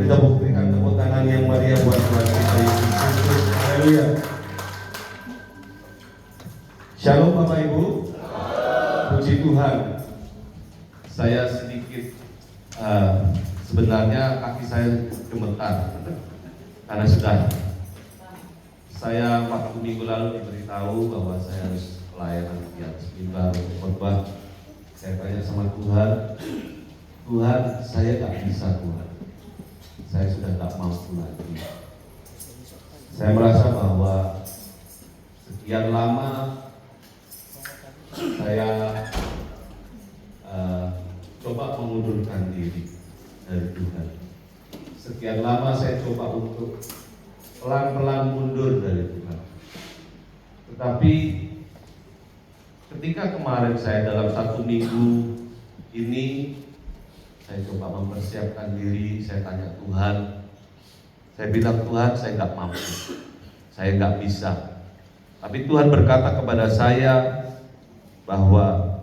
Kita buktikan tepuk tangan yang meriah buat Tuhan kita Yesus Kristus. Haleluya. Shalom Bapak Ibu. Puji Tuhan. Saya sedikit sebenarnya kaki saya gemetar karena saya waktu minggu lalu diberitahu bahwa saya harus pelayanan di atas mimbar untuk khotbah. Saya tanya sama Tuhan, Tuhan, saya tak bisa Tuhan. Saya sudah tak mampu lagi. Saya merasa bahwa sekian lama saya coba mengundurkan diri dari Tuhan. Sekian lama saya coba untuk pelan-pelan mundur dari Tuhan. Tetapi ketika kemarin saya dalam 1 minggu ini, saya coba mempersiapkan diri, saya tanya Tuhan, saya bilang Tuhan saya nggak mampu, saya nggak bisa. Tapi Tuhan berkata kepada saya bahwa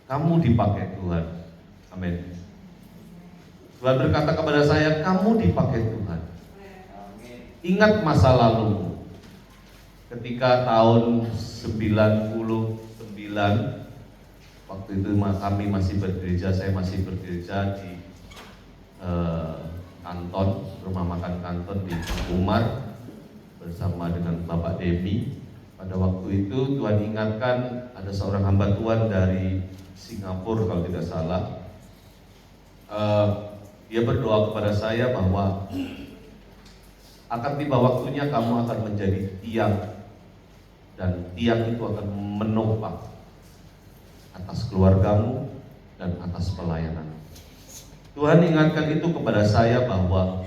kamu dipakai Tuhan. Amin. Tuhan berkata kepada saya, kamu dipakai Tuhan. Ingat masa lalu, ketika tahun 99, waktu itu kami masih bergereja, saya masih bergereja di kanton, rumah makan kanton di Umar bersama dengan Bapak Demi. Pada waktu itu Tuhan ingatkan ada seorang hamba Tuhan dari Singapura kalau tidak salah. Dia berdoa kepada saya bahwa akan tiba waktunya kamu akan menjadi tiang, dan tiang itu akan menopang atas keluargamu dan atas pelayanan. Tuhan ingatkan itu kepada saya bahwa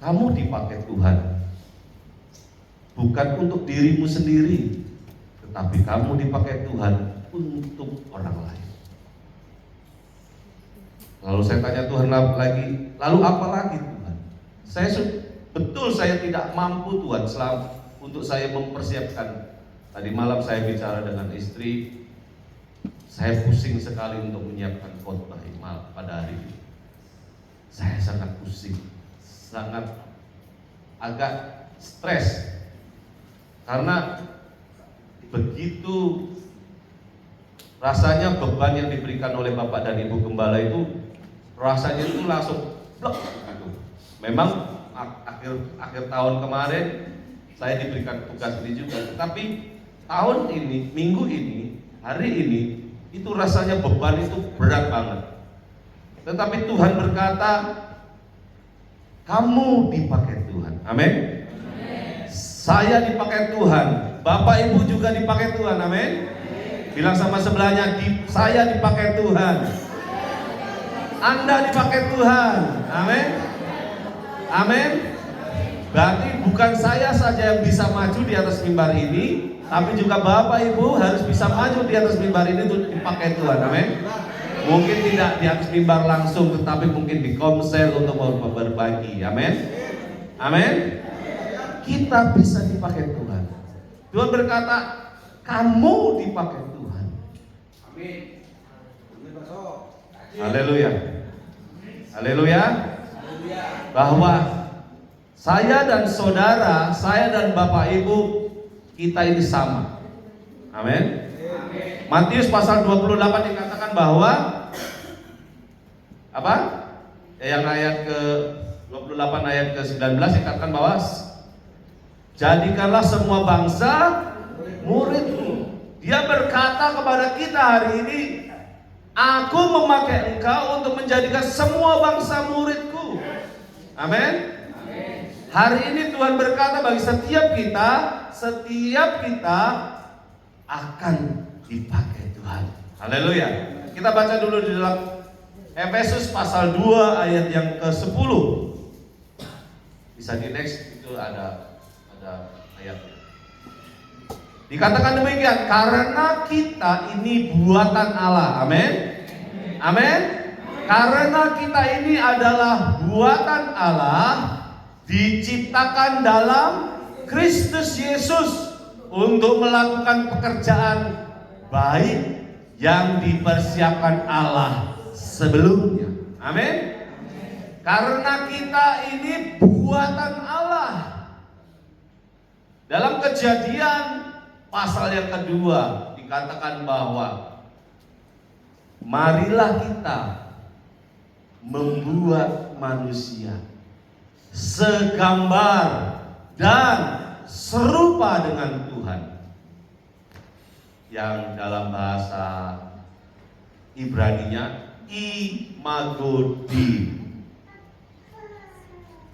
kamu dipakai Tuhan bukan untuk dirimu sendiri, tetapi kamu dipakai Tuhan untuk orang lain. Lalu saya tanya Tuhan lagi, lalu apa lagi Tuhan? Saya tidak mampu Tuhan untuk saya mempersiapkan. Tadi malam saya bicara dengan istri, saya pusing sekali untuk menyiapkan khotbah pada hari ini. Saya sangat pusing, sangat agak stres, karena begitu rasanya beban yang diberikan oleh Bapak dan Ibu Gembala itu rasanya itu langsung blok gitu. Memang akhir tahun kemarin saya diberikan tugas ini juga, tetapi tahun ini, minggu ini, hari ini itu rasanya beban itu berat banget. Tetapi Tuhan berkata, kamu dipakai Tuhan. Amin. Saya dipakai Tuhan, Bapak Ibu juga dipakai Tuhan. Amin. Bilang sama sebelahnya, saya dipakai Tuhan. Anda dipakai Tuhan. Amin. Amin. Berarti bukan saya saja yang bisa maju di atas mimbar ini, tapi juga Bapak Ibu harus bisa maju di atas mimbar ini untuk dipakai Tuhan. Amin. Mungkin tidak di atas mimbar langsung, tetapi mungkin di komsel untuk berbagi. Amin. Amin. Kita bisa dipakai Tuhan. Tuhan berkata, kamu dipakai Tuhan. Amin. Haleluya. Haleluya. Bahwa saya dan saudara, saya dan Bapak Ibu, kita ini sama. Amin. Matius pasal 28 dikatakan bahwa apa? Yang ayat ke 28 ayat ke 19 dikatakan bahwa jadikanlah semua bangsa muridku. Dia berkata kepada kita hari ini, aku memakai engkau untuk menjadikan semua bangsa muridku. Amin. Hari ini Tuhan berkata bagi setiap kita akan dipakai Tuhan. Haleluya. Kita baca dulu di dalam Efesus pasal 2 ayat yang ke-10. Bisa di next, itu ada ayatnya. Dikatakan demikian, karena kita ini buatan Allah. Amin. Amin. Karena kita ini adalah buatan Allah, diciptakan dalam Kristus Yesus untuk melakukan pekerjaan baik yang dipersiapkan Allah sebelumnya. Amin. Karena kita ini buatan Allah. Dalam Kejadian pasal yang kedua dikatakan bahwa marilah kita membuat manusia segambar dan serupa dengan Tuhan. Yang dalam bahasa Ibraninya imagodin,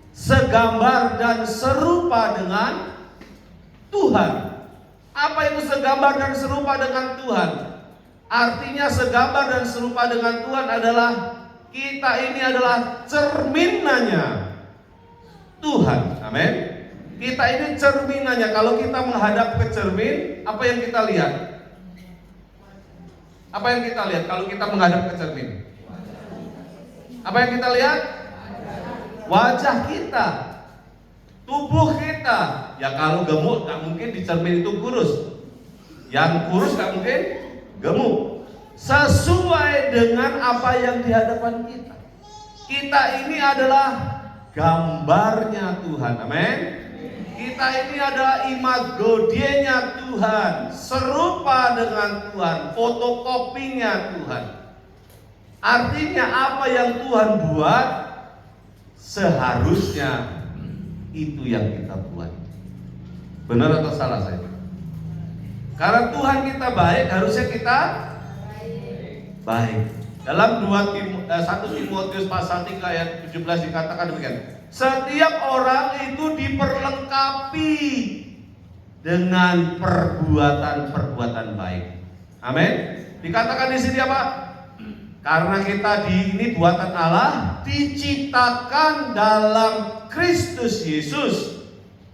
segambar dan serupa dengan Tuhan. Apa itu segambar dan serupa dengan Tuhan? Artinya segambar dan serupa dengan Tuhan adalah kita ini adalah cerminannya Tuhan. Amin. Kita ini cerminannya. Kalau kita menghadap ke cermin, apa yang kita lihat? Apa yang kita lihat kalau kita menghadap ke cermin? Apa yang kita lihat? Wajah kita, tubuh kita. Ya kalau gemuk gak mungkin di cermin itu kurus. Yang kurus gak mungkin gemuk. Sesuai dengan apa yang di hadapan kita. Kita ini adalah gambarnya Tuhan. Amin. Kita ini adalah imago-nya Tuhan, serupa dengan Tuhan, fotokopinya Tuhan. Artinya apa yang Tuhan buat seharusnya itu yang kita buat. Benar atau salah saya? Karena Tuhan kita baik, harusnya kita baik. Dalam 1 Timotius pasal 3 ayat 17 dikatakan demikian. Setiap orang itu diperlengkapi dengan perbuatan-perbuatan baik. Amin. Dikatakan di sini apa? Karena kita ini buatan Allah, diciptakan dalam Kristus Yesus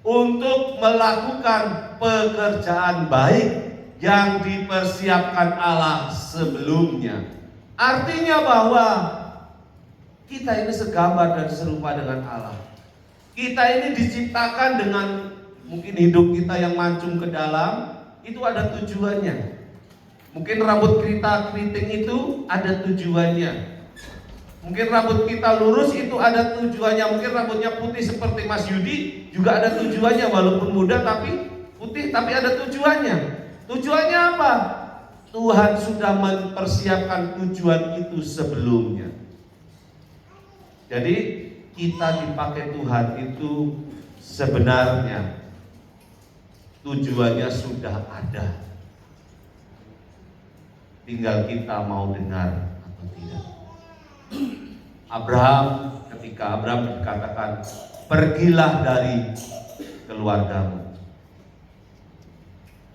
untuk melakukan pekerjaan baik yang dipersiapkan Allah sebelumnya. Artinya bahwa kita ini segambar dan serupa dengan Allah. Kita ini diciptakan dengan mungkin hidup kita yang mancung ke dalam, itu ada tujuannya. Mungkin rambut kita keriting itu ada tujuannya. Mungkin rambut kita lurus itu ada tujuannya. Mungkin rambutnya putih seperti Mas Yudi juga ada tujuannya. Walaupun muda tapi putih, tapi ada tujuannya. Tujuannya apa? Tuhan sudah mempersiapkan tujuan itu sebelumnya. Jadi kita dipakai Tuhan itu sebenarnya tujuannya sudah ada. Tinggal kita mau dengar atau tidak. Ketika Abraham dikatakan, pergilah dari keluargamu,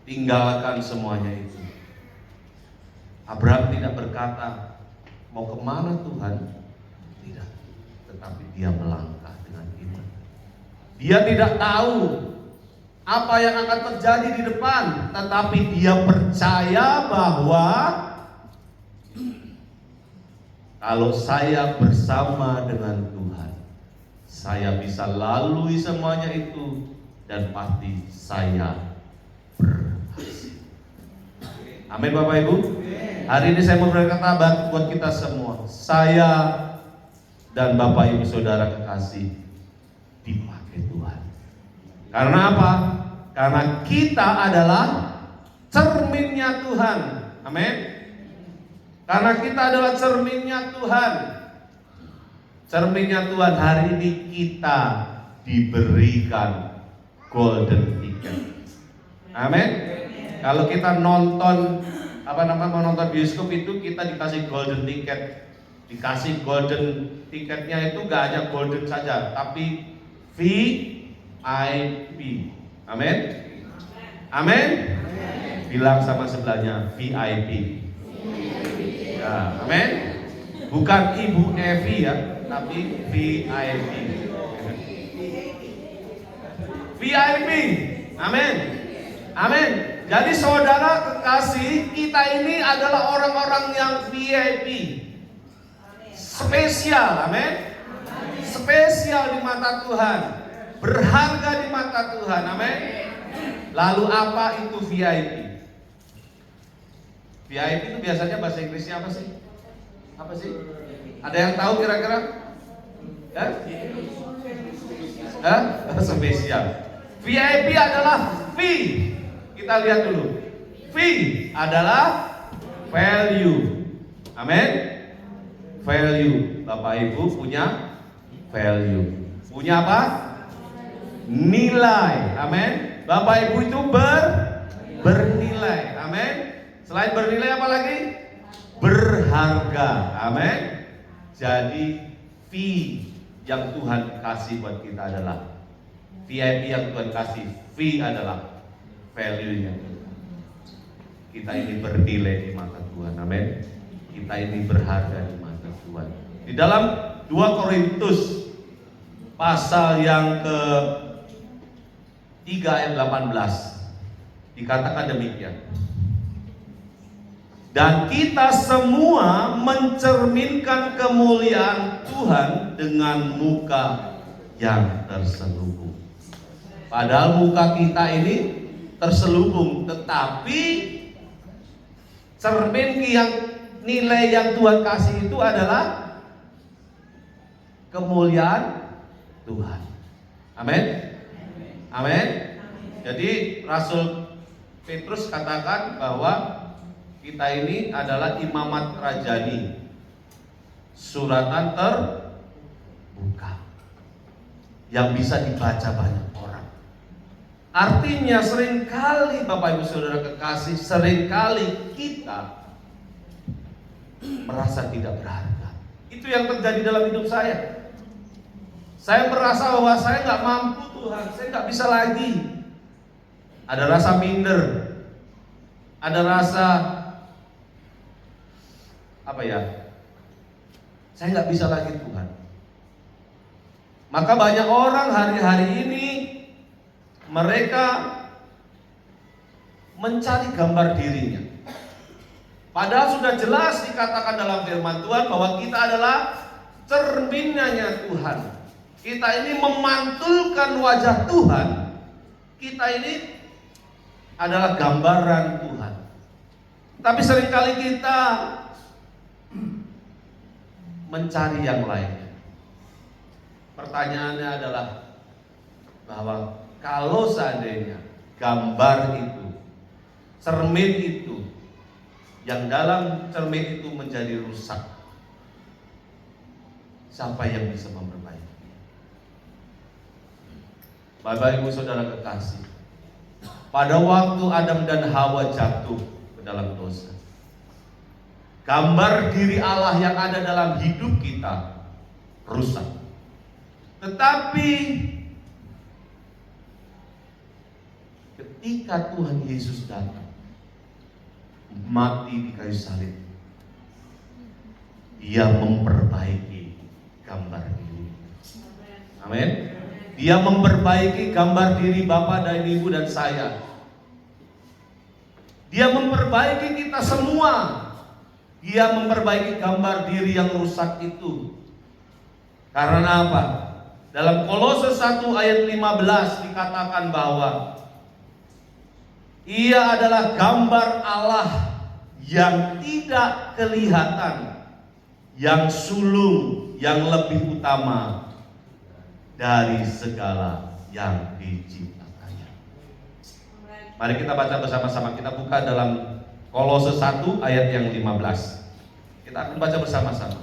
tinggalkan semuanya itu. Abraham tidak berkata, mau kemana Tuhan? Tidak. Tetapi dia melangkah dengan iman. Dia tidak tahu apa yang akan terjadi di depan, tetapi dia percaya bahwa kalau saya bersama dengan Tuhan, saya bisa lalui semuanya itu dan pasti saya berhasil. Amin Bapak Ibu. Hari ini saya mau berkata buat kita semua, saya dan Bapak Ibu Saudara kekasih dipakai Tuhan. Karena apa? Karena kita adalah cerminnya Tuhan. Amin. Karena kita adalah cerminnya Tuhan. Cerminnya Tuhan, hari ini kita diberikan golden ticket. Amin. Kalau kita nonton mau nonton bioskop itu kita dikasih golden ticket. Dikasih golden tiketnya itu gak hanya golden saja, tapi VIP. Amin. Amin. Bilang sama sebelahnya VIP. Ya, amin. Bukan Ibu Evi ya, tapi VIP. VIP. Amin. Amin. Jadi saudara kekasih, kita ini adalah orang-orang yang VIP. Spesial, amin. Spesial di mata Tuhan. Berharga di mata Tuhan, amin. Lalu apa itu VIP? VIP itu biasanya bahasa Inggrisnya apa sih? Apa sih? Ada yang tahu kira-kira? Spesial. VIP adalah V. Kita lihat dulu. V adalah value. Amin. Value. Bapak Ibu punya value. Punya apa? Nilai. Amin. Bapak Ibu itu bernilai. Amin. Selain bernilai apa lagi? Berharga. Amin. Jadi V yang Tuhan kasih buat kita adalah VIP yang Tuhan kasih. V adalah value yang kita ini bernilai di mata Tuhan. Amin. Kita ini berharga di mata Tuhan. Di dalam 2 Korintus pasal yang ke-3 ayat 18 dikatakan demikian. Dan kita semua mencerminkan kemuliaan Tuhan dengan muka yang terselubung. Padahal muka kita ini terselubung, tetapi cermin yang nilai yang Tuhan kasih itu adalah kemuliaan Tuhan. Amin. Amin. Jadi Rasul Petrus katakan bahwa kita ini adalah imamat rajani, suratan terbuka yang bisa dibaca banyak orang. Artinya seringkali Bapak Ibu Saudara kekasih, seringkali kita merasa tidak berharga. Itu yang terjadi dalam hidup saya. Saya merasa bahwa saya nggak mampu Tuhan, saya nggak bisa lagi. Ada rasa minder, ada rasa apa ya? Saya nggak bisa lagi Tuhan. Maka banyak orang hari-hari ini mereka mencari gambar dirinya. Padahal sudah jelas dikatakan dalam firman Tuhan bahwa kita adalah cerminannya Tuhan. Kita ini memantulkan wajah Tuhan. Kita ini adalah gambaran Tuhan. Tapi seringkali kita mencari yang lain. Pertanyaannya adalah bahwa kalau seandainya gambar itu, cermin itu, yang dalam cermin itu menjadi rusak, siapa yang bisa memperbaiki? Bapak Ibu Saudara kekasih, pada waktu Adam dan Hawa jatuh ke dalam dosa, gambar diri Allah yang ada dalam hidup kita rusak. Tetapi ketika Tuhan Yesus datang, mati di kayu salib, Dia memperbaiki gambar diri. Amin. Dia memperbaiki gambar diri Bapak dan Ibu dan saya. Dia memperbaiki kita semua. Dia memperbaiki gambar diri yang rusak itu. Karena apa? Dalam Kolose 1 ayat 15 dikatakan bahwa Ia adalah gambar Allah yang tidak kelihatan, yang sulung, yang lebih utama dari segala yang diciptakannya. Mari kita baca bersama-sama. Kita buka dalam Kolose 1 ayat yang 15. Kita akan baca bersama-sama.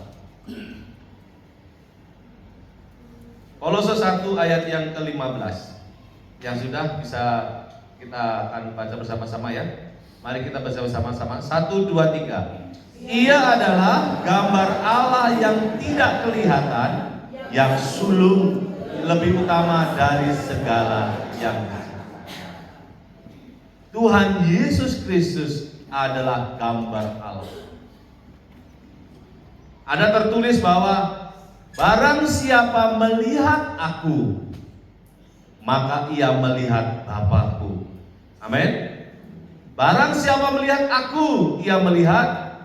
Kolose 1 ayat yang ke-15. Yang sudah bisa kita akan baca bersama-sama ya. Mari kita baca bersama-sama. 1, 2, 3. Ia adalah gambar Allah yang tidak kelihatan, yang sulung, lebih utama dari segala yang Tuhan Yesus Kristus adalah gambar Allah. Ada tertulis bahwa barang siapa melihat aku, maka ia melihat Bapakku. Amin. Barang siapa melihat aku, ia melihat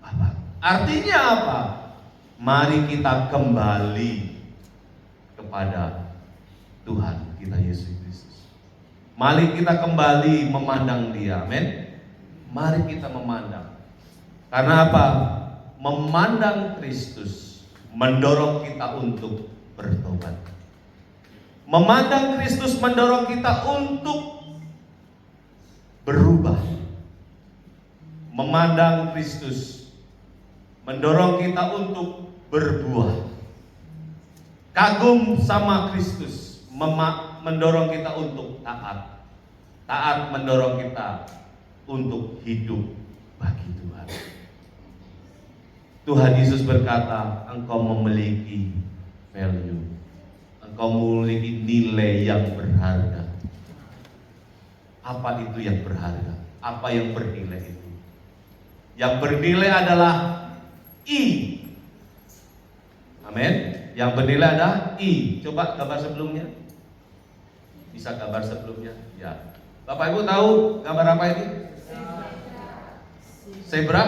Bapa. Artinya apa? Mari kita kembali kepada Tuhan kita Yesus Kristus. Mari kita kembali memandang Dia. Amin. Mari kita memandang. Karena apa? Memandang Kristus mendorong kita untuk bertobat. Memandang Kristus mendorong kita untuk berubah. Memandang Kristus mendorong kita untuk berbuah. Kagum sama Kristus mendorong kita untuk taat. Taat mendorong kita untuk hidup bagi Tuhan. Tuhan Yesus berkata, engkau memiliki value, engkau memiliki nilai yang berharga. Apa itu yang berharga? Apa yang bernilai itu? Yang bernilai adalah I. Amin. Yang bernilai adalah I. Coba gambar sebelumnya. Bisa gambar sebelumnya? Ya. Bapak Ibu tahu gambar apa ini? Zebra.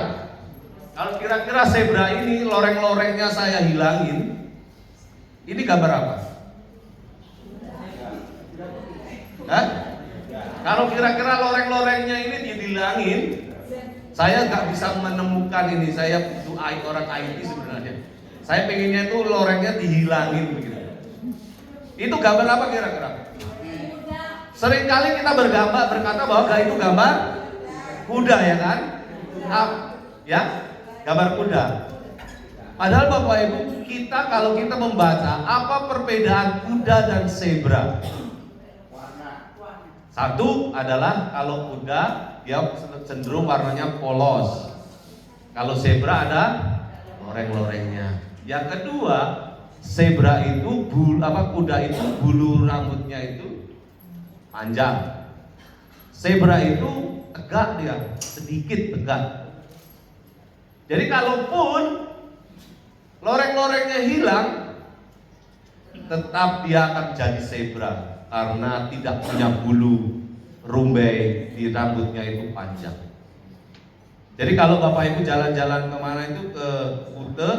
Kalau kira-kira zebra ini loreng-lorengnya saya hilangin, ini gambar apa? Hah? Kalau kira-kira loreng-lorengnya ini dihilangin, saya nggak bisa menemukan ini. Saya butuh orang IT sebenarnya. Saya pengennya itu lorengnya dihilangin begitu. Itu gambar apa kira-kira? Seringkali kita berkata bahwa itu gambar kuda, ya kan? Ya, gambar kuda. Padahal Bapak Ibu, kalau kita membaca apa perbedaan kuda dan zebra? Satu adalah kalau kuda dia cenderung warnanya polos. Kalau zebra ada loreng-lorengnya. Yang kedua, zebra itu kuda itu bulu rambutnya itu panjang. Zebra itu tegak, dia sedikit tegak. Jadi kalaupun loreng-lorengnya hilang, tetap dia akan jadi zebra karena tidak punya bulu rumbai di rambutnya itu panjang. Jadi kalau Bapak Ibu jalan-jalan kemana itu ke Kute,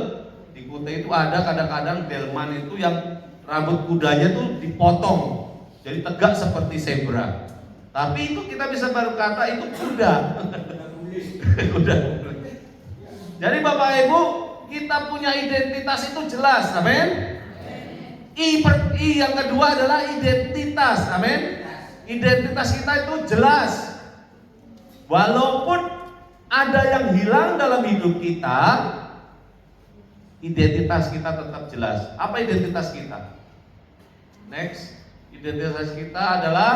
di Kute itu ada kadang-kadang delman itu yang rambut kudanya tuh dipotong, jadi tegak seperti zebra. Tapi itu kita bisa berkata itu kuda. Kuda. Jadi Bapak Ibu, kita punya identitas itu jelas, amin. I yang kedua adalah identitas, amin. Identitas kita itu jelas. Walaupun ada yang hilang dalam hidup kita, identitas kita tetap jelas. Apa identitas kita? Next, identitas kita adalah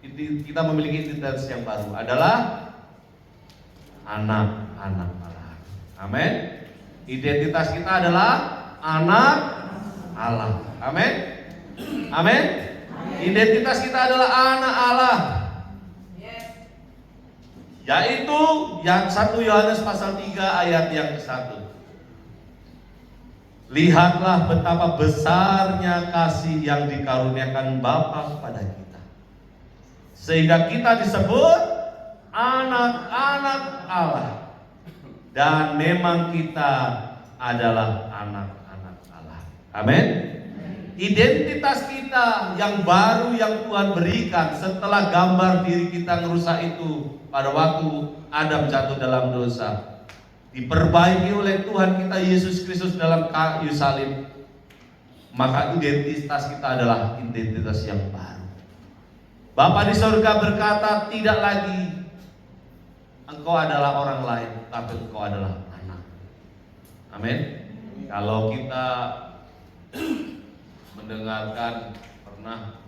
kita memiliki identitas yang baru, adalah anak-anak Allah. Amin. Identitas kita adalah anak Allah. Amin. Amin. Identitas kita adalah anak Allah. Yaitu yang 1 Yohanes pasal 3 ayat yang ke-1. Lihatlah betapa besarnya kasih yang dikaruniakan Bapa kepada kita, sehingga kita disebut anak-anak Allah. Dan memang kita adalah anak-anak Allah. Amin. Identitas kita yang baru yang Tuhan berikan setelah gambar diri kita ngerusak itu pada waktu Adam jatuh dalam dosa, diperbaiki oleh Tuhan kita Yesus Kristus dalam kayu salib. Maka identitas kita adalah identitas yang baru. Bapa di surga berkata, tidak lagi engkau adalah orang lain, tapi engkau adalah anak. Amin. Kalau kita mendengarkan, pernah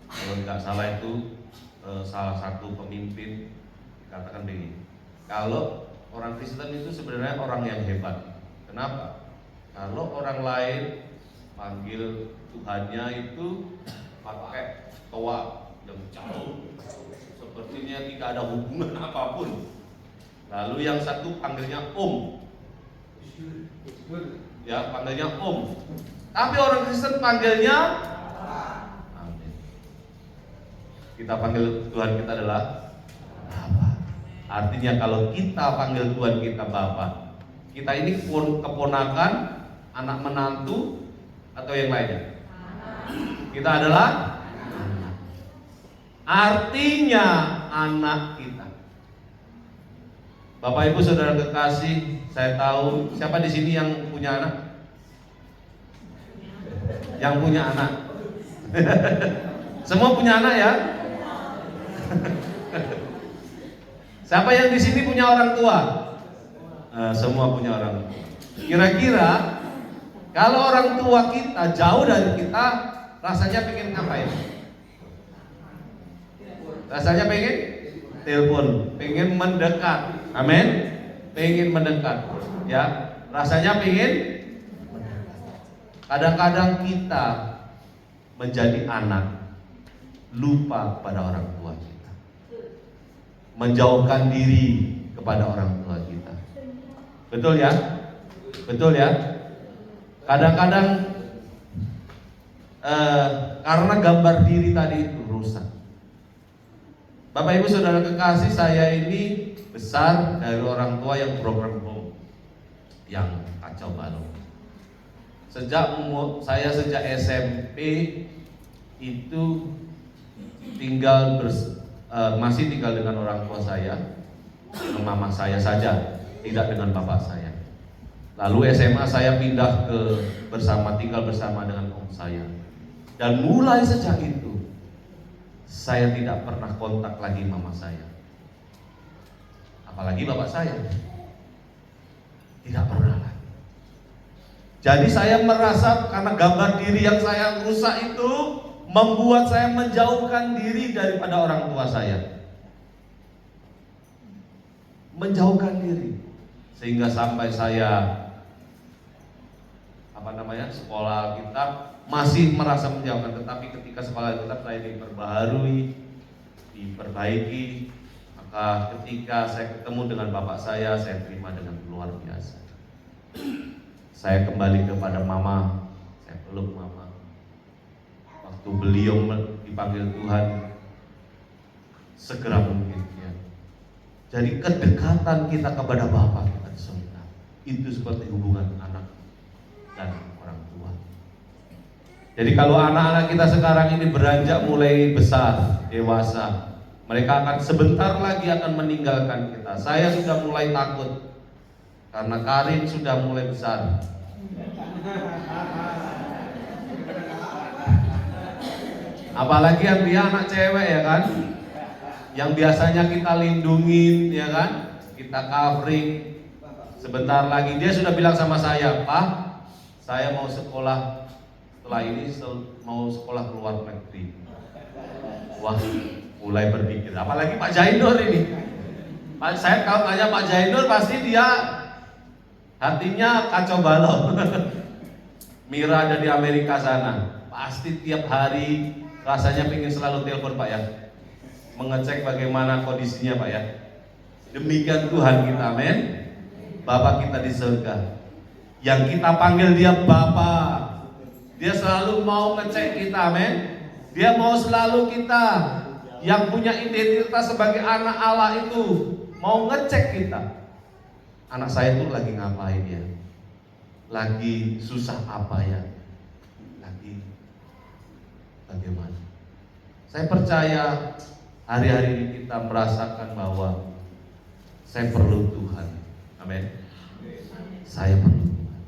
kalau nggak salah itu salah satu pemimpin katakan begini, kalau orang Kristen itu sebenarnya orang yang hebat. Kenapa? Kalau orang lain panggil Tuhannya itu pakai toa yang jauh, sepertinya tidak ada hubungan apapun. Lalu yang satu panggilnya Om, ya panggilnya Om. Tapi orang Kristen panggilnya Amin. Kita panggil Tuhan kita adalah Bapa. Artinya kalau kita panggil Tuhan kita Bapa, kita ini keponakan, anak menantu, atau yang lainnya? Kita adalah anak. Artinya anak kita. Bapak Ibu Saudara kekasih, saya tahu siapa di sini yang punya anak? Yang punya anak. Semua punya anak ya? Siapa yang di sini punya orang tua? Semua punya orang tua. Kira-kira kalau orang tua kita jauh dari kita, rasanya pengen ngapain? Rasanya pengen telepon, pengen mendekat. Amin. Pengen mendekat. Ya, rasanya pengen. Kadang-kadang kita menjadi anak, lupa pada orang tua kita, menjauhkan diri kepada orang tua kita. Betul ya? Betul ya? Kadang-kadang karena gambar diri tadi itu rusak. Bapak Ibu Saudara kekasih, saya ini besar dari orang tua yang broken home, yang kacau balau. Sejak SMP itu masih tinggal dengan orang tua saya, dengan mama saya saja, tidak dengan bapak saya. Lalu SMA saya pindah tinggal bersama dengan om saya. Dan mulai sejak itu saya tidak pernah kontak lagi mama saya, apalagi bapak saya, tidak pernah lagi. Jadi saya merasa karena gambar diri yang saya rusak itu membuat saya menjauhkan diri daripada orang tua saya, menjauhkan diri, sehingga sampai saya sekolah kitab masih merasa menjauhkan. Tetapi ketika sekolah kitab saya diperbaiki, maka ketika saya ketemu dengan bapak saya terima dengan luar biasa. Saya kembali kepada mama, saya peluk mama. Waktu beliau dipanggil Tuhan, segera mungkin ya. Jadi kedekatan kita kepada Bapa kita di surga itu seperti hubungan anak dan orang tua. Jadi kalau anak-anak kita sekarang ini beranjak mulai besar, dewasa, mereka akan sebentar lagi akan meninggalkan kita. Saya sudah mulai takut karena Karin sudah mulai besar. Apalagi yang dia anak cewek ya kan, yang biasanya kita lindungin ya kan, kita covering. Sebentar lagi dia sudah bilang sama saya, Pak, saya mau sekolah setelah ini mau sekolah ke luar negeri. Wah, mulai berpikir. Apalagi Pak Jainur ini. Saya kalau tanya Pak Jainur pasti dia hatinya kacau balau. Mira ada di Amerika sana, pasti tiap hari rasanya pengen selalu telepon Pak ya, mengecek bagaimana kondisinya Pak ya. Demikian Tuhan kita, amin. Bapak kita di surga, yang kita panggil dia Bapa, dia selalu mau ngecek kita, amin. Dia mau selalu kita yang punya identitas sebagai anak Allah itu mau ngecek kita. Anak saya itu lagi ngapain ya? Lagi susah apa ya? Lagi bagaimana? Saya percaya hari-hari ini kita merasakan bahwa saya perlu Tuhan. Amin. Saya perlu Tuhan.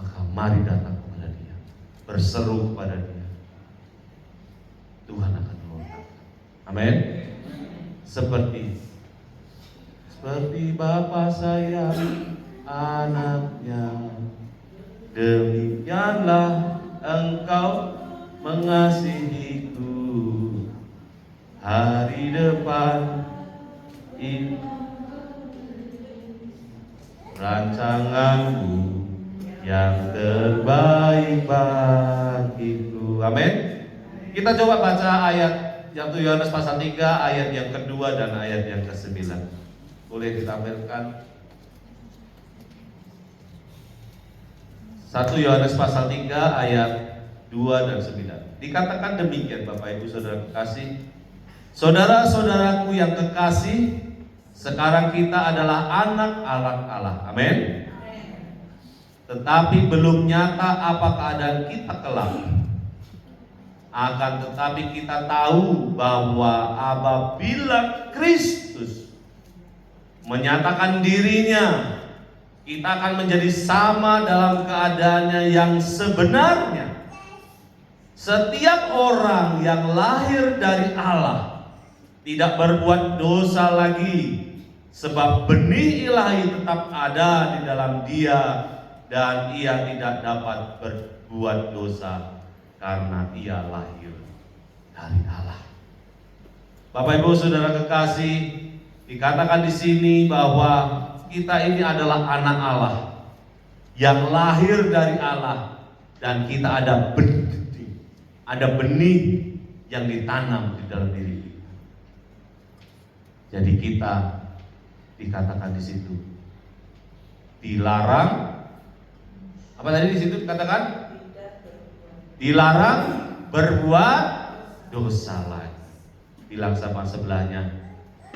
Maka mari datang kepada Dia, berseru kepada Dia. Tuhan akan menolong. Amin. Seperti Bapa sayang anaknya, demikianlah Engkau mengasihiku. Hari depan ini rancanganmu yang terbaik bagiku. Amin. Kita coba baca ayat yang 1 Yohanes pasal 3 ayat yang kedua dan ayat yang ke-9. Boleh ditampilkan 1 Yohanes pasal 3 ayat 2 dan 9. Dikatakan demikian Bapak Ibu Saudara kekasih, saudara-saudaraku yang kekasih, sekarang kita adalah anak-anak Allah. Amin. Tetapi belum nyata apa keadaan kita kelak. Akan tetapi kita tahu bahwa apabila Kristus menyatakan dirinya, kita akan menjadi sama dalam keadaannya yang sebenarnya. Setiap orang yang lahir dari Allah tidak berbuat dosa lagi, sebab benih ilahi tetap ada di dalam dia, dan ia tidak dapat berbuat dosa karena ia lahir dari Allah. Bapak Ibu Saudara kekasih, dikatakan di sini bahwa kita ini adalah anak Allah yang lahir dari Allah, dan kita ada benih yang ditanam di dalam diri kita. Jadi kita dikatakan di situ dilarang, apa tadi di situ dikatakan? Dilarang berbuat dosa lagi. Bilang sama sebelahnya,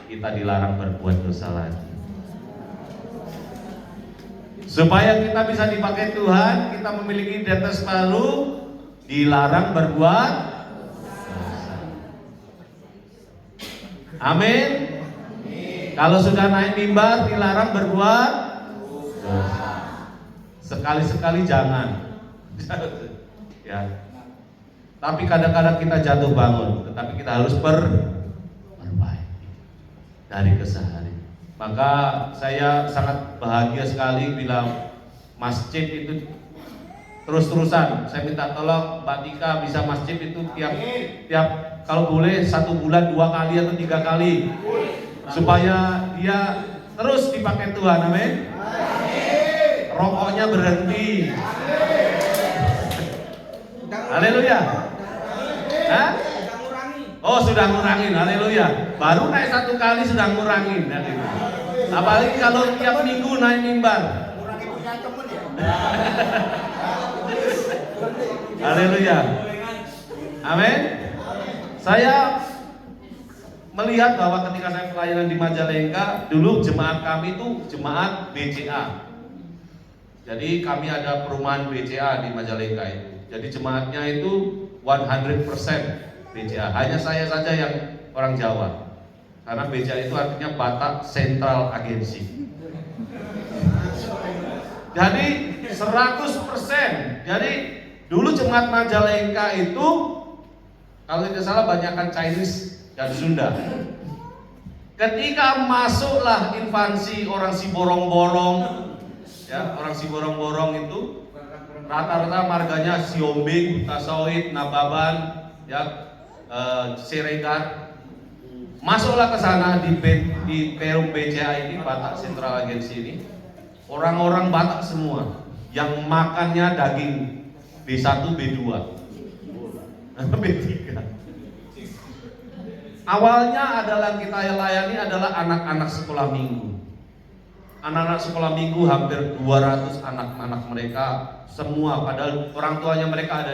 kita dilarang berbuat dosa lagi. Supaya kita bisa dipakai Tuhan, kita memiliki identitas baru, dilarang berbuat dosa. Amin. Kalau sudah naik mimbar, dilarang berbuat dosa. Sekali-sekali jangan. Ya. Tapi kadang-kadang kita jatuh bangun, tetapi kita harus perbaiki dari keseharian. Maka saya sangat bahagia sekali bila masjid itu terus-terusan. Saya minta tolong Mbak Tika bisa masjid itu tiap kalau boleh 1 bulan 2 kali atau 3 kali, supaya dia terus dipakai Tuhan. Amin. Rokoknya berhenti. Haleluya. Hah? Oh, sudah ngurangin. Haleluya. Baru naik 1 kali sudah ngurangin. Apalagi kalau tiap minggu naik mimbar. Haleluya. Amin. Saya melihat bahwa ketika saya pelayanan di Majalengka, dulu jemaat kami itu jemaat BCA. Jadi kami ada perumahan BCA di Majalengka itu. Jadi jemaatnya itu 100% BCA. Hanya saya saja yang orang Jawa. Karena BCA itu artinya Batak Central Agency. Jadi 100%. Jadi dulu jemaat Majalengka itu, kalau tidak salah banyakkan Chinese dan Sunda. Ketika masuklah invasi orang Siborong-borong, ya, orang Siborong-borong itu rata-rata marganya Siombe, Kutasoid, Nababan, ya, Siregar. Masuklah ke sana di Perum BCA ini, Batak Central Agency ini, orang-orang Batak semua yang makannya daging B1, B2, B3. Awalnya adalah kita layani adalah anak-anak sekolah minggu. Anak-anak sekolah minggu hampir 200 anak-anak mereka semua, padahal orang tuanya mereka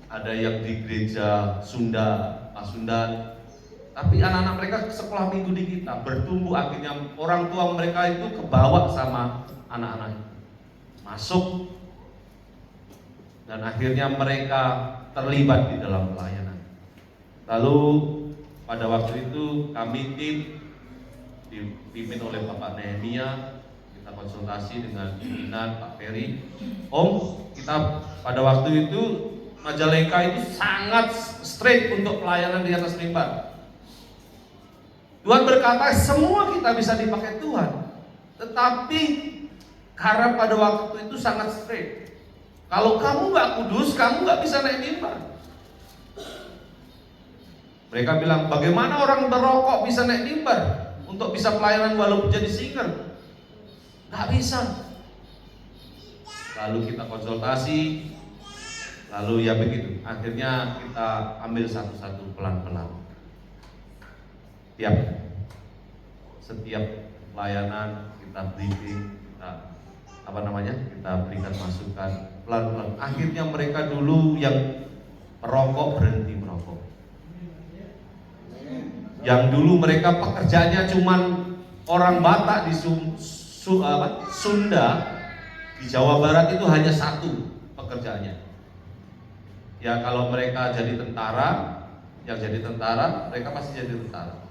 ada yang di gereja Sunda, Pasundan. Tapi anak-anak mereka sekolah minggu di kita, bertumbuh, akhirnya orang tua mereka itu kebawa sama anak-anak masuk, dan akhirnya mereka terlibat di dalam pelayanan. Lalu pada waktu itu kami tim dipimpin oleh Bapak Nehemia, kita konsultasi dengan pimpinan Pak Ferry. Om, kita pada waktu itu Majalengka itu sangat straight untuk pelayanan di atas mimbar. Tuhan berkata semua kita bisa dipakai Tuhan, tetapi karena pada waktu itu sangat straight. Kalau kamu nggak kudus, kamu nggak bisa naik mimbar. Mereka bilang, bagaimana orang berokok bisa naik mimbar untuk bisa pelayanan walaupun jadi singer? Nggak bisa. Lalu kita konsultasi, lalu ya begitu. Akhirnya kita ambil satu-satu pelan-pelan. Setiap pelayanan kita briefing, kita berikan masukan pelan-pelan. Akhirnya mereka dulu yang merokok berhenti merokok. Yang dulu mereka pekerjaannya cuman orang Batak di Sunda, di Jawa Barat itu hanya satu pekerjaannya. Ya kalau mereka jadi tentara, yang jadi tentara, mereka pasti jadi tentara.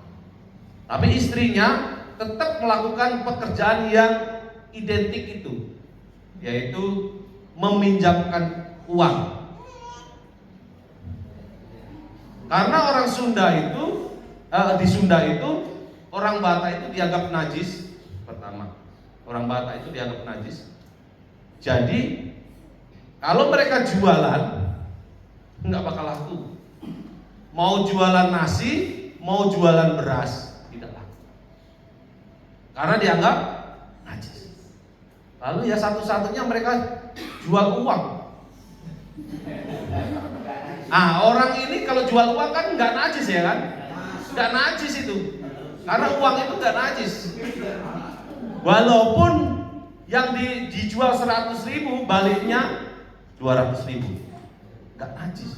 Tapi istrinya tetap melakukan pekerjaan yang identik itu, yaitu meminjamkan uang. Karena orang Sunda itu di Sunda itu orang Batak itu dianggap najis. Pertama, orang Batak itu dianggap najis. Jadi kalau mereka jualan nggak bakal laku. Mau jualan nasi, mau jualan beras, tidak laku. Karena dianggap najis. Lalu ya satu-satunya mereka jual uang. Orang ini kalau jual uang kan nggak najis ya kan? Nggak najis itu, karena uang itu nggak najis. Walaupun yang dijual 100.000 baliknya 200.000, nggak najis.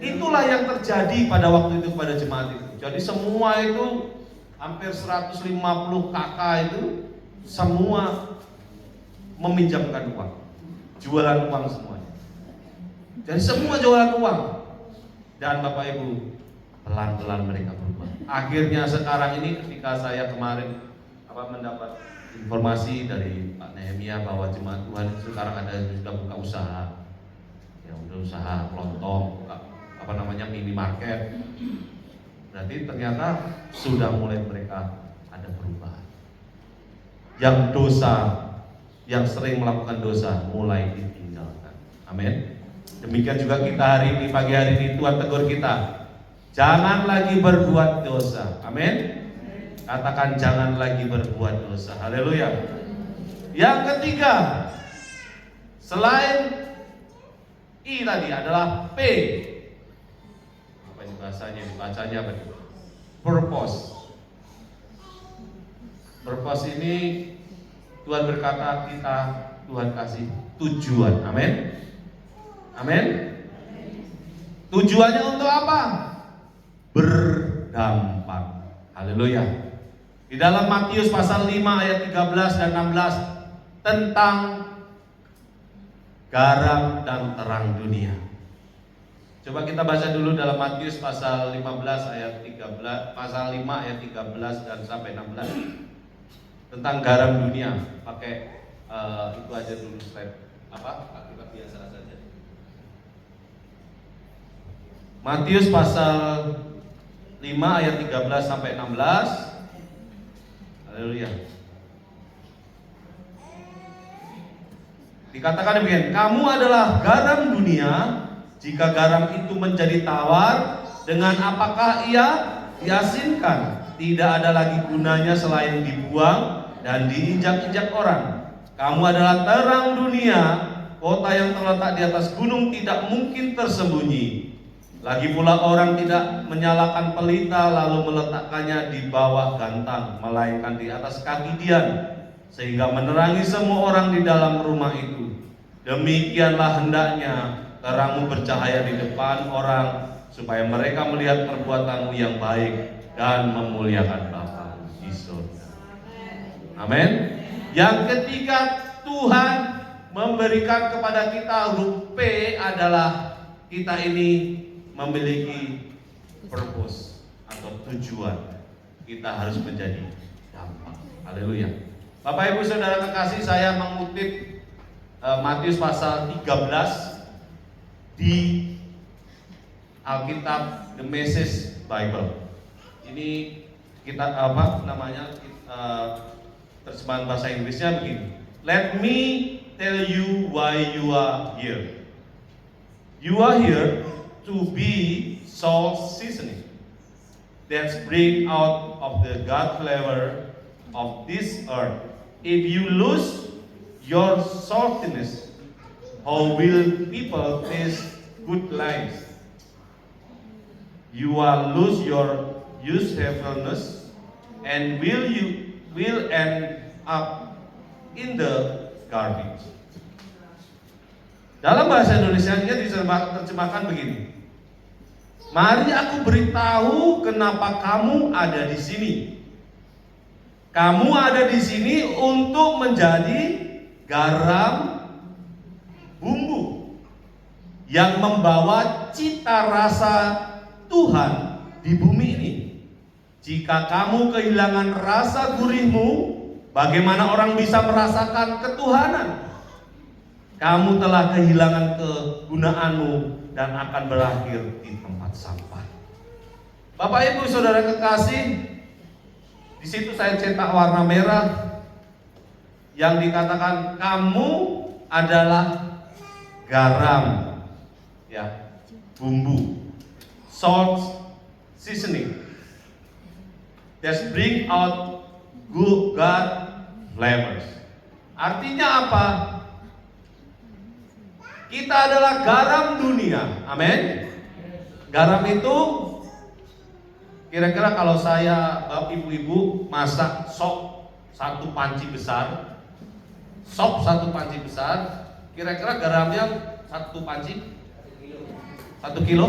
Itulah yang terjadi pada waktu itu pada jemaat itu. Jadi semua itu hampir 150 kakak itu semua meminjamkan uang, jualan uang semuanya. Jadi semua jualan uang. Dan Bapak Ibu, pelan-pelan mereka berubah. Akhirnya sekarang ini ketika saya kemarin mendapat informasi dari Pak Nehemia bahwa jemaat Tuhan itu sekarang sudah buka usaha. Ya udah usaha kelontong, buka minimarket. Berarti ternyata sudah mulai mereka ada perubahan. Yang dosa, yang sering melakukan dosa mulai ditinggalkan. Amin. Demikian juga kita hari ini, pagi hari ini Tuhan tegur kita, jangan lagi berbuat dosa. Amin. Katakan jangan lagi berbuat dosa. Haleluya. Yang ketiga, selain I tadi adalah P. Apa ini bahasanya? Dibacanya apa? Purpose. Purpose ini Tuhan berkata kita, Tuhan kasih tujuan. Amin. Amin. Tujuannya untuk apa? Berdampak. Haleluya. Di dalam Matius pasal 5 ayat 13 dan 16 tentang garam dan terang dunia. Coba kita baca dulu dalam Matius pasal 15 ayat 13, pasal 5 ayat 13 dan sampai 16 tentang garam dunia. Pakai itu aja dulu slide kita biasa saja. Matius pasal 5 ayat 13 sampai 16. Haleluya. Dikatakan demikian, kamu adalah garam dunia. Jika garam itu menjadi tawar, dengan apakah ia diasinkan? Tidak ada lagi gunanya selain dibuang dan diinjak-injak orang. Kamu adalah terang dunia. Kota yang terletak di atas gunung tidak mungkin tersembunyi. Lagi pula orang tidak menyalakan pelita lalu meletakkannya di bawah gantang, melainkan di atas kaki dian, sehingga menerangi semua orang di dalam rumah itu. Demikianlah hendaknya terangmu bercahaya di depan orang, supaya mereka melihat perbuatanmu yang baik dan memuliakan Bapa di surga. Amin. Yang ketiga, Tuhan memberikan kepada kita huruf P adalah kita ini memiliki purpose atau tujuan. Kita harus menjadi dampak. Haleluya. Bapak Ibu Saudara kekasih, saya mengutip Matius pasal 13 di Alkitab The Message Bible. Ini kita terjemahan bahasa Inggrisnya begini. Let me tell you why you are here. You are here to be salt seasoning that bring out of the God flavor of this earth. If you lose your saltiness, how will people taste good lives? You will lose your usefulness, and will end up in the garbage. Dalam bahasa Indonesianya diterjemahkan begini. Mari aku beritahu kenapa kamu ada di sini. Kamu ada di sini untuk menjadi garam bumbu yang membawa cita rasa Tuhan di bumi ini. Jika kamu kehilangan rasa gurihmu, bagaimana orang bisa merasakan ketuhanan? Kamu telah kehilangan kegunaanmu dan akan berakhir di tempat sampah. Bapak Ibu Saudara kekasih, di situ saya cetak warna merah yang dikatakan kamu adalah garam, ya, bumbu, salt, seasoning that bring out good God flavors. Artinya apa? Kita adalah garam dunia. Amin. Garam itu kira-kira kalau saya, bapak ibu-ibu masak sop satu panci besar, kira-kira garamnya satu panci 1 kilo.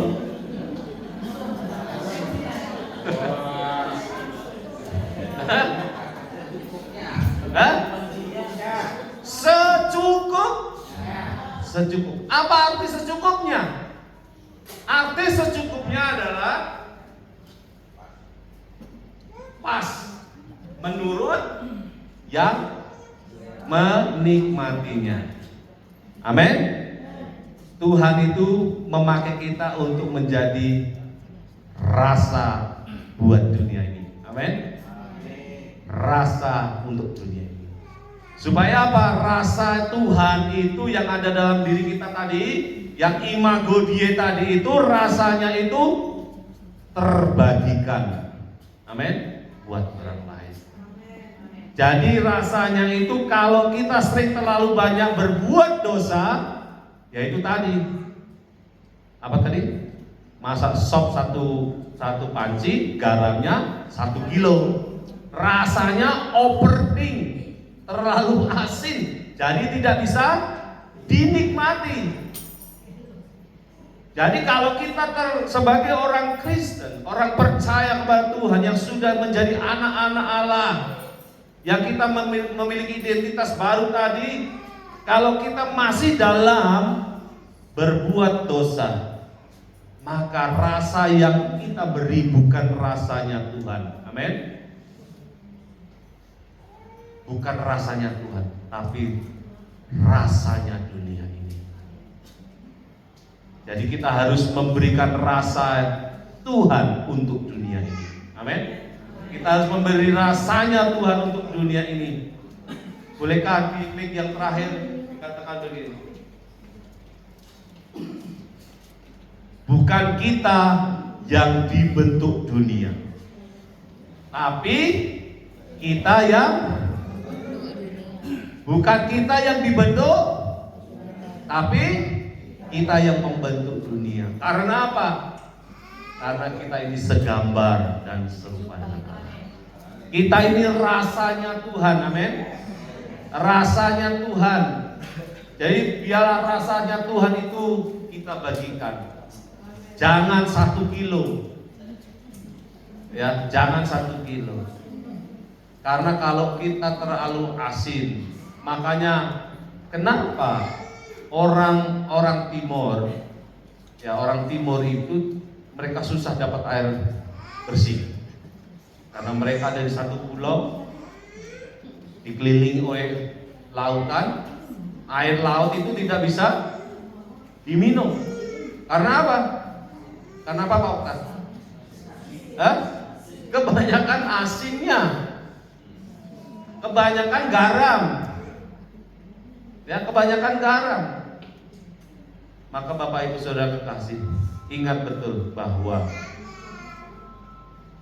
Secukup. Apa arti secukupnya? Arti secukupnya adalah pas menurut yang menikmatinya. Amin. Tuhan itu memakai kita untuk menjadi rasa buat dunia ini. Amin. Rasa untuk dunia ini. Supaya apa? Rasa Tuhan itu yang ada dalam diri kita tadi, yang imago Dei tadi itu rasanya itu terbagikan. Amin. Buat orang lain. Jadi rasanya itu kalau kita sering terlalu banyak berbuat dosa, yaitu tadi. Apa tadi? Masak sop satu panci, garamnya 1 kilo. Rasanya overthink, terlalu asin, jadi tidak bisa dinikmati. Jadi kalau kita sebagai orang Kristen, orang percaya kepada Tuhan yang sudah menjadi anak-anak Allah, yang kita memiliki identitas baru tadi, kalau kita masih dalam berbuat dosa, maka rasa yang kita beri bukan rasanya Tuhan. Amin. Bukan rasanya Tuhan, tapi rasanya dunia ini. Jadi kita harus memberikan rasa Tuhan untuk dunia ini. Amin. Kita harus memberi rasanya Tuhan untuk dunia ini. Bolehkah di klik yang terakhir dikatakan begini? Bukan kita yang dibentuk dunia, tapi kita yang bukan kita yang dibentuk, tapi kita yang membentuk dunia. Karena apa? Karena kita ini segambar dan serupa dengan Allah. Kita ini rasanya Tuhan, amin. Rasanya Tuhan. Jadi biarlah rasanya Tuhan itu kita bagikan. Jangan 1 kilo. Ya, jangan 1 kilo. Karena kalau kita terlalu asin, makanya kenapa orang Timur, ya orang Timur itu mereka susah dapat air bersih. Karena mereka dari satu pulau dikelilingi oleh lautan, air laut itu tidak bisa diminum. Karena apa? Karena apa Pak Oktan? Kebanyakan asinnya, kebanyakan garam. Ya, kebanyakan garam. Maka Bapak Ibu Saudara kekasih, ingat betul bahwa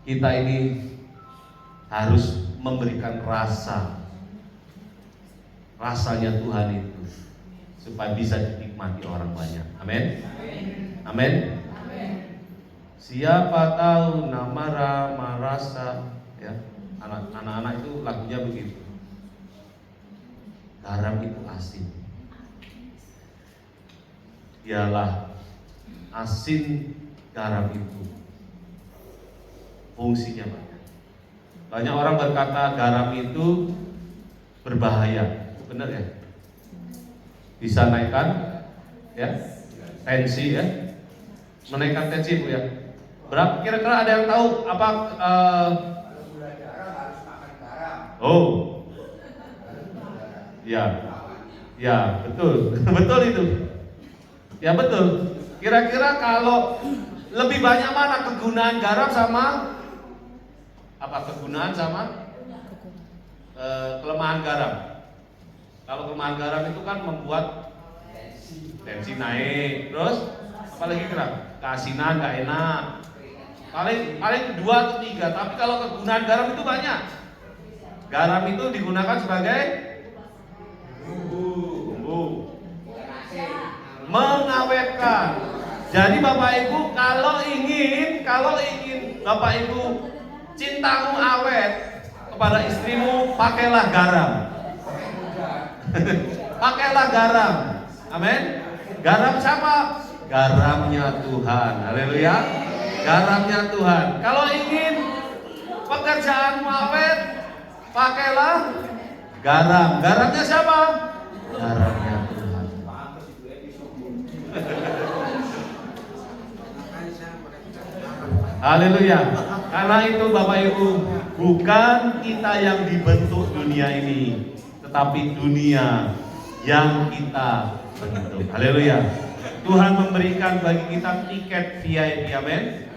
kita ini harus memberikan rasanya Tuhan itu supaya bisa dinikmati orang banyak. Amin. Amin. Siapa tahu nama Rama rasa, ya. Anak-anak itu lagunya begitu. Garam itu asin. Dialah asin garam itu. Fungsinya banyak. Banyak orang berkata garam itu berbahaya. Benar ya? Bisa naikkan ya tensi ya. Menaikkan tensi Bu ya. Berapa kira-kira ada yang tahu apa? Gula garam harus makan garam. Oh, ya, ya betul, betul itu. Ya betul. Kira-kira kalau lebih banyak mana kegunaan garam sama apa kegunaan sama kelemahan garam? Kalau kelemahan garam itu kan membuat tensi naik, terus apalagi kira keasinan nggak enak. Paling 2 atau 3. Tapi kalau kegunaan garam itu banyak. Garam itu digunakan sebagai bumbu, mengawetkan. Jadi Bapak Ibu kalau ingin Bapak Ibu cintamu awet kepada istrimu, pakailah garam. Pakailah garam. Amin. Garam siapa? Garamnya Tuhan. Haleluya. Garamnya Tuhan. Kalau ingin pekerjaanmu awet, pakailah garam. Garamnya siapa? Garamnya Tuhan. Haleluya. Karena itu Bapak Ibu, bukan kita yang dibentuk dunia ini, tetapi dunia yang kita bentuk. Haleluya. Tuhan memberikan bagi kita tiket VIP, amin.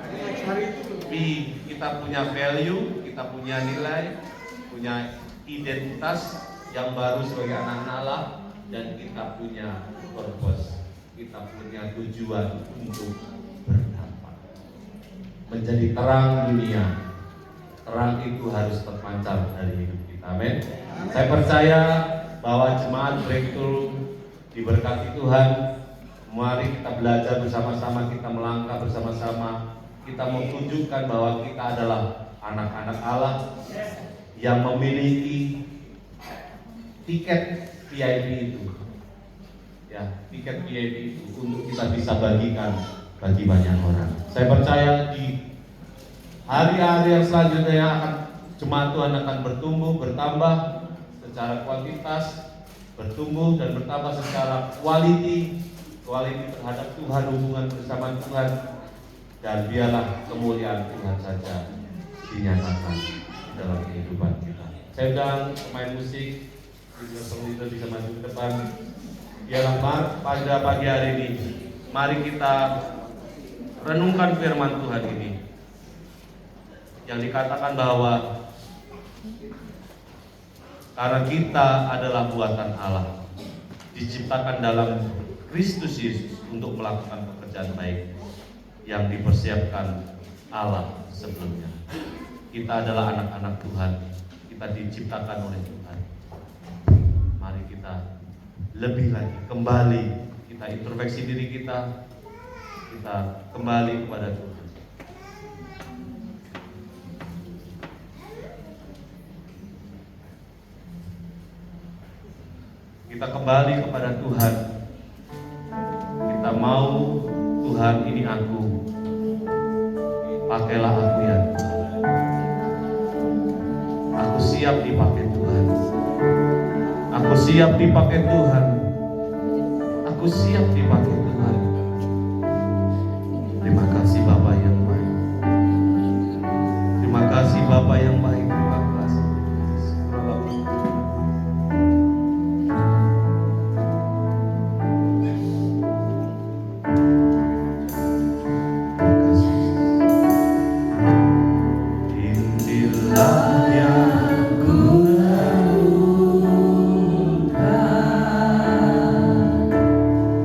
Kita punya value, kita punya nilai, punya identitas yang baru sebagai anak-anak Allah, dan kita punya purpose, kita punya tujuan untuk berdampak, menjadi terang dunia. Terang itu harus terpancar dari hidup kita, amin. Saya percaya bahwa jemaat Breakthrough diberkati Tuhan. Mari kita belajar bersama-sama, kita melangkah bersama-sama. Kita menunjukkan bahwa kita adalah anak-anak Allah yang memiliki tiket VIP itu. Ya, tiket VIP itu untuk kita bisa bagikan bagi banyak orang. Saya percaya di hari-hari yang selanjutnya akan jemaat Tuhan akan bertumbuh, bertambah secara kuantitas, bertumbuh dan bertambah secara quality terhadap Tuhan, hubungan bersama Tuhan, dan biarlah kemuliaan Tuhan saja dinyatakan dalam kehidupan kita. Saya undang pemain musik, leader bisa maju ke depan. Biarlah pada pagi hari ini, mari kita renungkan firman Tuhan ini, yang dikatakan bahwa karena kita adalah buatan Allah, diciptakan dalam Kristus Yesus untuk melakukan pekerjaan baik yang dipersiapkan Allah sebelumnya. Kita adalah anak-anak Tuhan, kita diciptakan oleh Tuhan. Mari kita lebih lagi kembali, kita introspeksi diri kita kembali kepada Tuhan. Kita kembali kepada Tuhan. Kita mau, Tuhan, ini aku, pakailah aku ya Tuhan. Aku siap dipakai Tuhan. Aku siap dipakai Tuhan. Aku siap dipakai Tuhan. Terima kasih Bapa yang baik. Terima kasih Bapa yang baik. Terima kasih.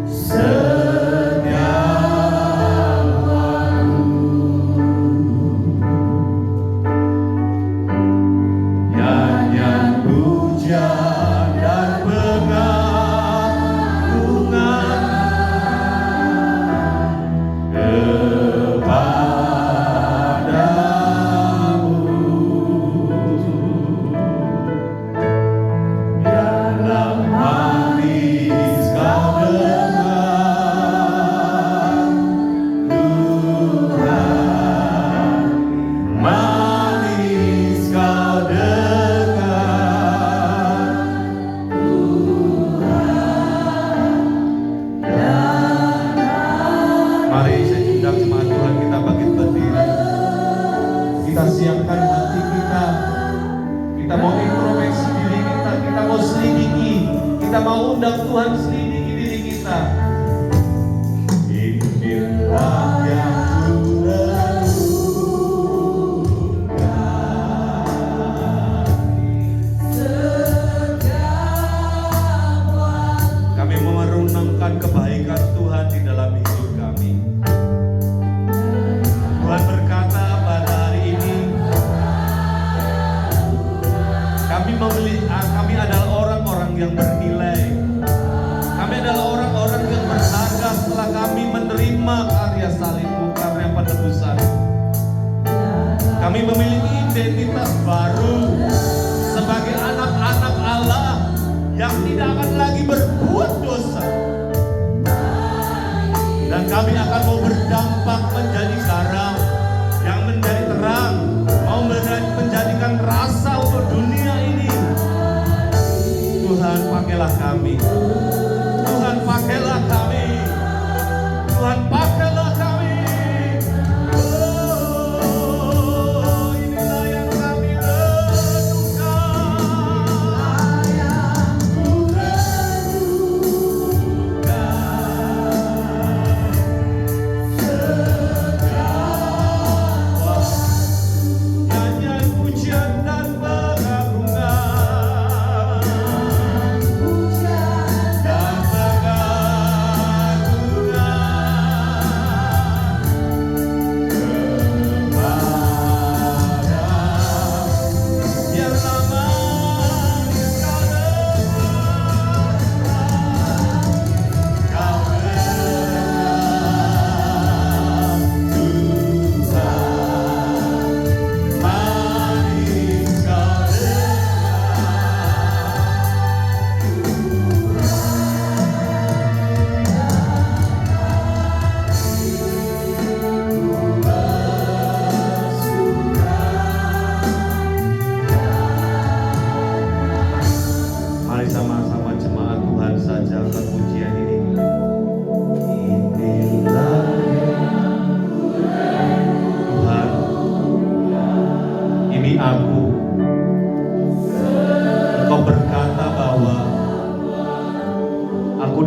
So Kita mau undang Tuhan selidiki diri kita. Inilah yang kami merenungkan kebaikan Tuhan di dalam hidup kami. Tuhan berkata pada hari ini, kami adalah orang-orang yang bernilai. Kami adalah orang-orang yang berharga setelah kami menerima karya salib-Mu, karya penebusan. Kami memiliki identitas baru sebagai anak-anak Allah yang tidak akan lagi berbuat dosa. Dan kami akan mau berdampak menjadi garam yang menjadi terang, mau menjadikan rasa untuk dunia ini. Tuhan, pakailah kami. Tuhan, pakailah kami. Tuhan, pakailah kami. Oh, inilah yang kami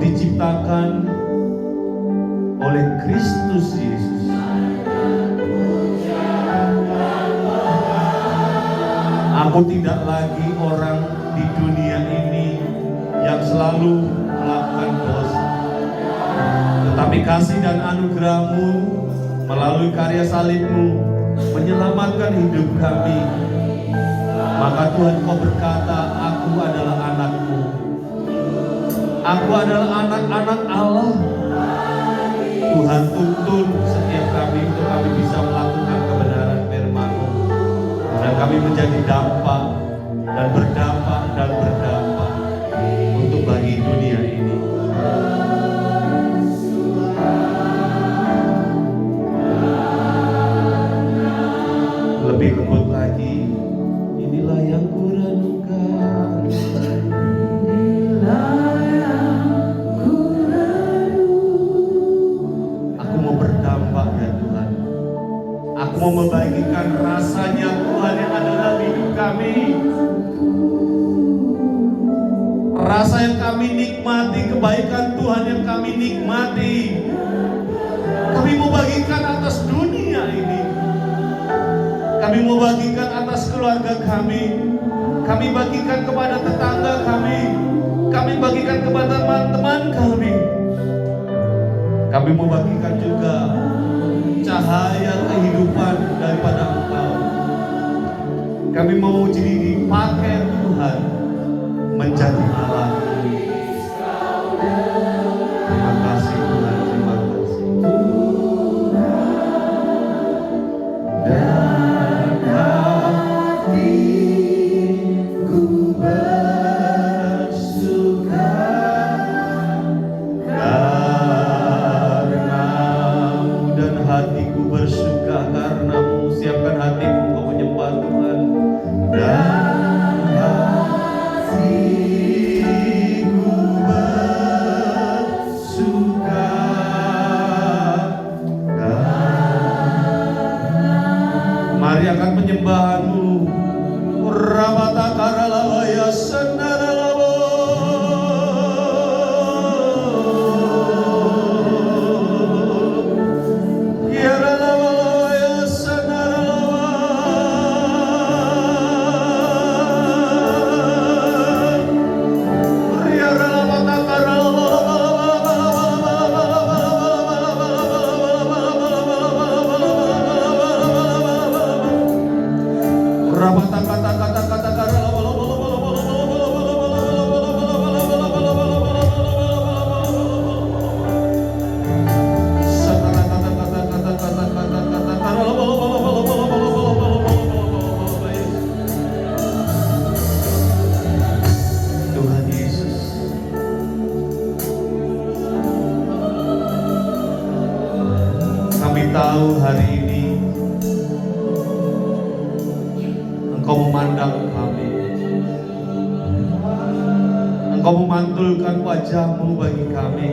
diciptakan oleh Kristus Yesus. Aku tidak lagi orang di dunia ini yang selalu melakukan dosa, tetapi kasih dan anugerah-Mu melalui karya salib-Mu menyelamatkan hidup kami. Maka Tuhan, Kau berkata, aku adalah anak-Mu. Aku adalah anak-anak Allah. Tuhan, tuntun setiap kami untuk kami bisa melakukan kebenaran firman-Mu, dan kami menjadi dampak dan berdampak untuk bagi dunia ini. Lebih lembut lagi, inilah yang kurenungkan. Aku mau membagikan rasanya Tuhan yang ada dalam hidup kami. Rasa yang kami nikmati, kebaikan Tuhan yang kami nikmati, kami mau bagikan atas dunia ini. Kami mau bagikan atas keluarga kami. Kami bagikan kepada tetangga kami. Kami bagikan kepada teman-teman kami. Kami mau bagikan juga cahaya kehidupan daripada Engkau. Kami mau jadi dipakai Tuhan menjadi Allah. Terima kasih Tuhan, terima kasih. Dan hatiku bersuka karena-Mu, dan hatiku bersuka karena-Mu. Siapkan hatimu untuk menyembah Tuhan. Dan hatiku tahu hari ini Engkau memandang kami, Engkau memantulkan wajah-Mu bagi kami.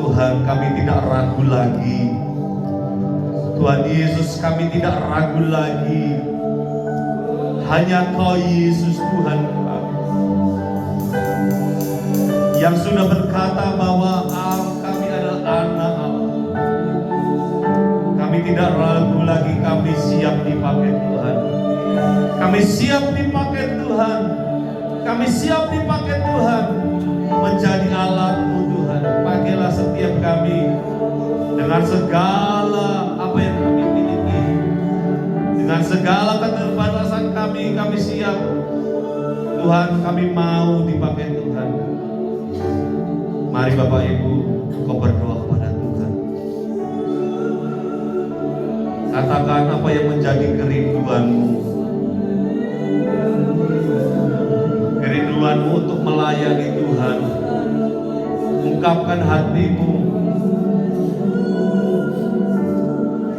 Tuhan, kami tidak ragu lagi. Tuhan Yesus, kami tidak ragu lagi. Hanya Kau Yesus Tuhan kami, yang sudah berkata bahwa kami adalah anak Allah. Kami tidak ragu lagi, kami siap dipakai Tuhan. Kami siap dipakai Tuhan. Kami siap dipakai Tuhan, menjadi alat-Mu Tuhan. Pakailah setiap kami dengan segala apa yang kami miliki, dengan segala keterbatasan kami siap. Tuhan, kami mau dipakai Tuhan. Mari Bapak Ibu, kau berdoa kepada Tuhan. Katakan apa yang menjadi kerinduan-Mu. Kerinduan-Mu untuk melayani Tuhan. Ungkapkan hati-Mu.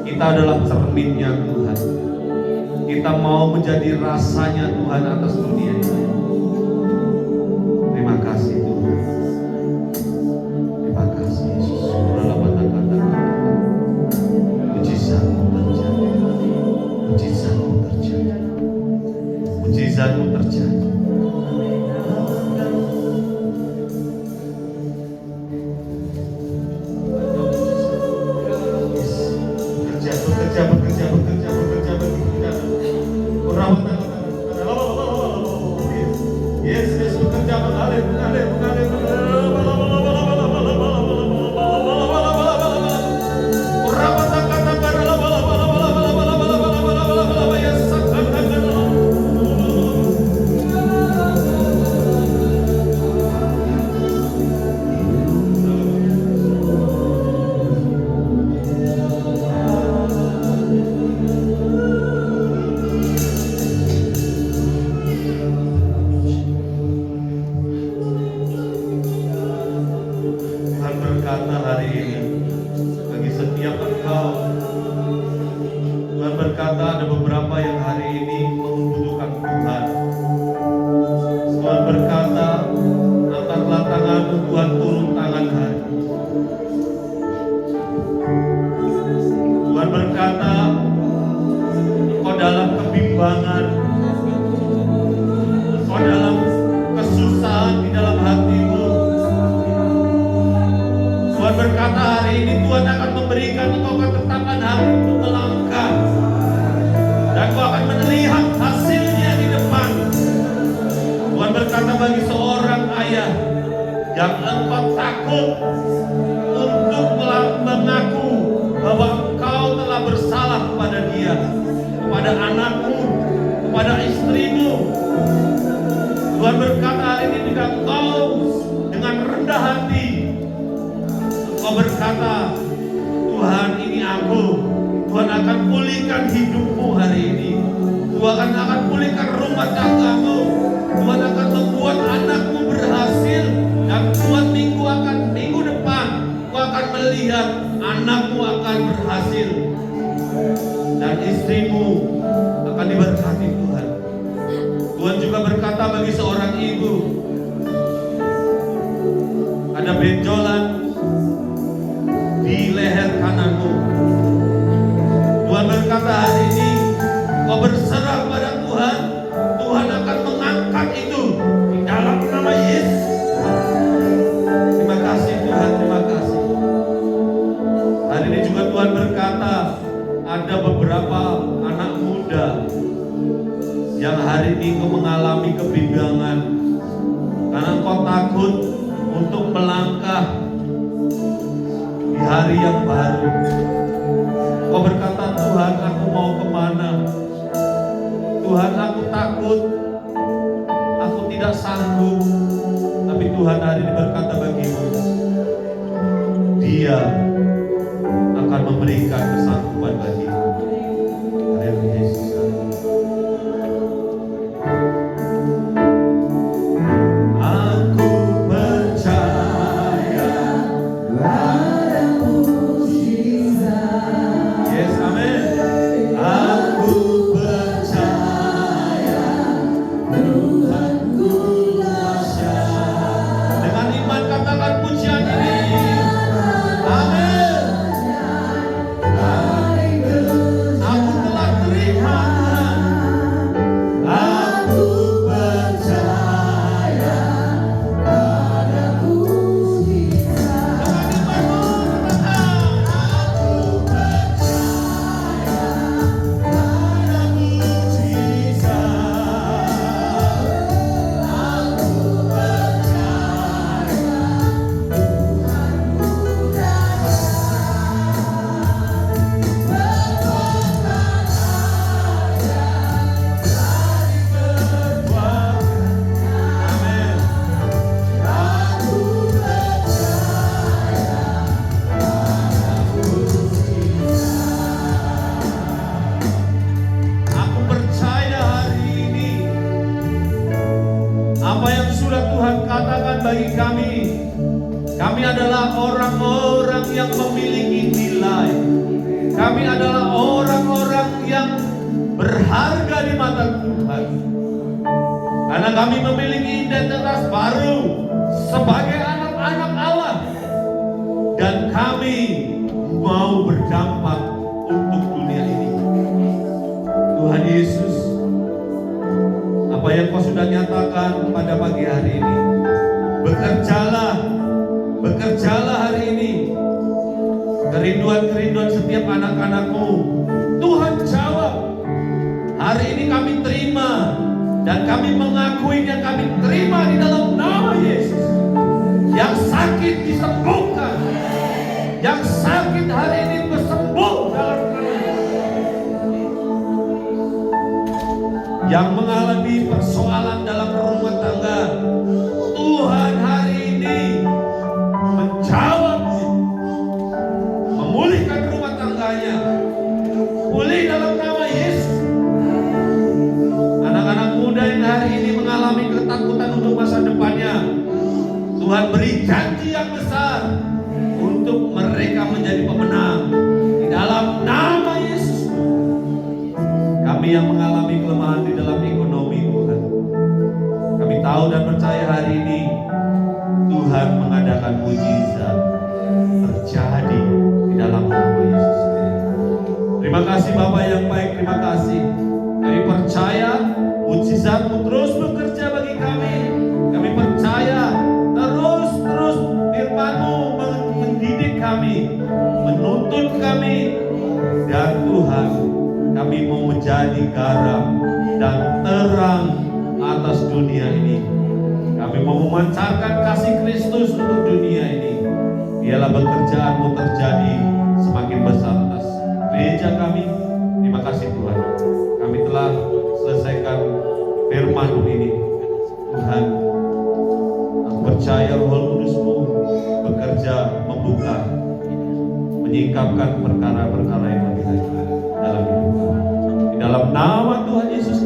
Kita adalah cerminnya Tuhan. Kita mau menjadi rasanya Tuhan atas dunia ini. Terima kasih Tuhan. Terima kasih Yesus. Mujizat-Mu terjadi. Mujizat-Mu terjadi. Mujizat-Mu terjadi. Aku percaya padamu. Apa yang sudah Tuhan katakan bagi kami, kami adalah orang-orang yang memiliki nilai. Kami adalah orang-orang yang berharga di mata Tuhan. Karena kami memiliki identitas baru sebagai anak-anak Allah. Dan kami mau berdampak untuk dunia ini. Tuhan Yesus, apa yang Kau sudah nyatakan pada pagi hari ini, bekerjalah hari ini. Kerinduan-kerinduan setiap anak-anak-Mu, Tuhan jawab. Hari ini kami terima, dan kami mengakuinya, kami terima di dalam nama Yesus. Yang sakit disembuhkan, yang sakit hari ini bersembuh dalam nama Yesus. Yang mengalami persoalan dalam rumah tangga, Tuhan hari ini menjawab, memulihkan rumah tangganya, pulih dalam nama Yesus. Anak-anak muda yang hari ini mengalami ketakutan untuk masa depannya, Tuhan beri janji yang besar untuk mereka menjadi pemenang di dalam nama Yesus. Kami yang mengalami kelemahan di dalam ekonomi, Tuhan, kami tahu dan percaya hari ini Tuhan mengadakan mujizat terjadi di dalam nama Yesus. Terima kasih Bapa yang baik, terima kasih. Kami percaya mujizat-Mu terus bekerja bagi kami. Kami percaya terus firman-Mu mendidik kami, menuntun kami. Dan Tuhan, kami mau menjadi garam dan terang atas dunia ini. Kami mau memancarkan kasih Kristus untuk dunia ini. Biarlah pekerjaan-Mu terjadi semakin besar atas gereja kami. Terima kasih Tuhan, kami telah selesaikan firman-Mu ini. Tuhan, aku percaya Roh Kudus-Mu bekerja, membuka, menyingkapkan perkara-perkara yang lebih lanjut dalam hidup kami. Di dalam nama Tuhan Yesus